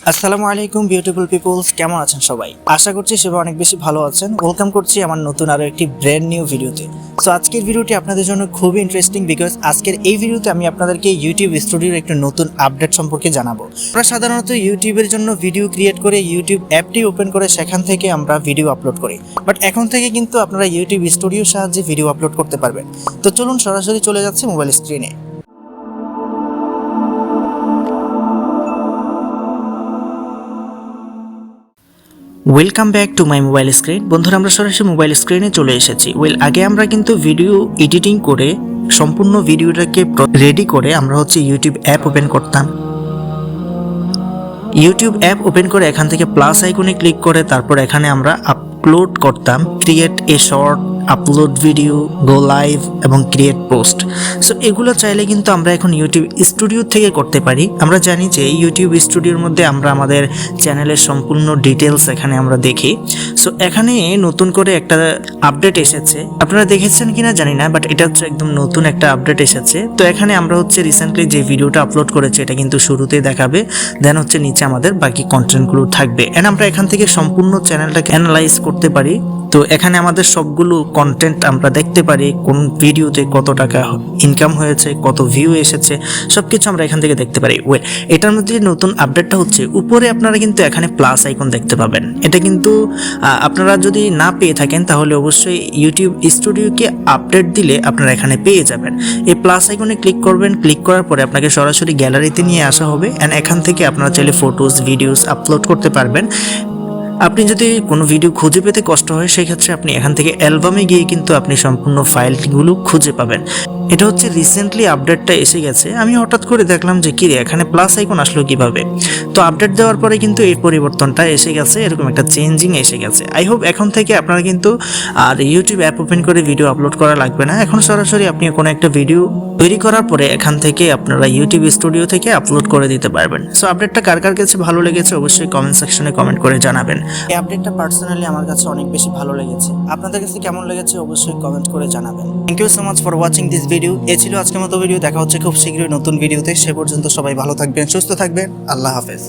আসসালামু আলাইকুম beautiful people's, কেমন আছেন সবাই? আশা করছি সবাই অনেক বেশি ভালো আছেন। ওয়েলকাম করছি আমার নতুন আরো একটি ব্র্যান্ড নিউ ভিডিওতে। সো আজকের ভিডিওটি আপনাদের জন্য খুবই ইন্টারেস্টিং, বিকজ আজকের এই ভিডিওতে আমি আপনাদেরকে ইউটিউব স্টুডিওর একটি নতুন আপডেট সম্পর্কে জানাবো। আমরা সাধারণত ইউটিউবের জন্য ভিডিও ক্রিয়েট করে ইউটিউব অ্যাপটি ওপেন করে সেখান থেকে আমরা ভিডিও আপলোড করি, বাট এখন থেকে কিন্তু আপনারা ইউটিউব স্টুডিওর সাহায্যে ভিডিও আপলোড করতে পারবেন। তো চলুন সরাসরি চলে যাচ্ছে মোবাইল স্ক্রিনে। Welcome back to my mobile screen. বন্ধুরা, আমরা সরাসরি মোবাইল স্ক্রিনে চলে এসেছি। আগে আমরা কিন্তু ভিডিও এডিটিং করে সম্পূর্ণ ভিডিওটাকে রেডি করে আমরা ইউটিউব অ্যাপ ওপেন করতাম। ইউটিউব অ্যাপ ওপেন করে এখান থেকে প্লাস আইকনে ক্লিক করে তারপর এখানে আমরা আপলোড করতাম, create a short, upload video, go live এবং ক্রিয়েট পোস্ট। সো এগুলো চাইলে কিন্তু আমরা এখন ইউটিউব স্টুডিও থেকে করতে পারি। আমরা জানি যে ইউটিউব স্টুডিওর মধ্যে আমরা আমাদের চ্যানেলের সম্পূর্ণ ডিটেলস এখানে আমরা দেখি। সো এখানে নতুন করে একটা আপডেট এসেছে, আপনারা দেখেছেন কিনা জানি না, বাট এটা একদম নতুন একটা আপডেট এসেছে। তো এখানে আমরা রিসেন্টলি যে ভিডিওটা আপলোড করেছি এটা কিন্তু শুরুতেই দেখাবে, দেন নিচে আমাদের বাকি কন্টেন্টগুলো থাকবে, এন্ড আমরা এখান থেকে সম্পূর্ণ চ্যানেলটাকে অ্যানালাইজ করতে পারি। তো এখানে আমাদের সবগুলো কন্টেন্ট আমরা দেখতে পারি, কোন ভিডিওতে কত টাকা ইনকাম হয়েছে, কত ভিউ এসেছে, সবকিছু আমরা এখান থেকে দেখতে পারি। এটার মধ্যে নতুন আপডেটটা উপরে আপনারা কিন্তু এখানে প্লাস আইকন দেখতে পাবেন। এটা কিন্তু আপনারা যদি না পেয়ে থাকেন তাহলে অবশ্যই ইউটিউব স্টুডিওকে আপডেট দিলে আপনারা এখানে পেয়ে যাবেন। এই প্লাস আইকনে ক্লিক করবেন, ক্লিক করার পরে আপনাকে সরাসরি গ্যালারিতে নিয়ে আসা হবে, অ্যান্ড এখান থেকে আপনারা চাইলে ফটোস, ভিডিওস আপলোড করতে পারবেন। আপনি যদি কোনো ভিডিও খুঁজে পেতে কষ্ট হয় সেক্ষেত্রে আপনি এখান থেকে অ্যালবামে গিয়ে কিন্তু আপনি সম্পূর্ণ ফাইলগুলো খুঁজে পাবেন। এটা রিসেন্টলি আপডেটটা এসে গেছে। আমি হঠাৎ করে দেখলাম যে কি রে, এখানে প্লাস আইকন আসলো কিভাবে। তো আপডেট দেওয়ার পরে কিন্তু এই পরিবর্তনটা এসে গেছে, এরকম একটা চেঞ্জিং এসে গেছে। আই হোপ এখন থেকে আপনারা কিন্তু আর ইউটিউব অ্যাপ ওপেন করে ভিডিও আপলোড করা লাগবে না। এখন সরাসরি আপনি কোনো একটা ভিডিও তৈরি করার পরে এখান থেকে আপনারা ইউটিউব স্টুডিও থেকে আপলোড করে দিতে পারবেন। সো আপডেটটা কার কার কাছে ভালো লেগেছে অবশ্যই কমেন্ট সেকশনে কমেন্ট করে জানাবেন। এই আপডেটটা পার্সোনালি আমার কাছে অনেক বেশি ভালো লেগেছে। আপনাদের কাছে কেমন লেগেছে অবশ্যই কমেন্ট করে জানাবেন। Thank you so much for watching this video. এই ছিল আজকের মতো ভিডিও। দেখা হচ্ছে খুব শীঘ্রই নতুন ভিডিওতে। সে পর্যন্ত সবাই ভালো থাকবেন, সুস্থ থাকবেন। আল্লাহ হাফেজ।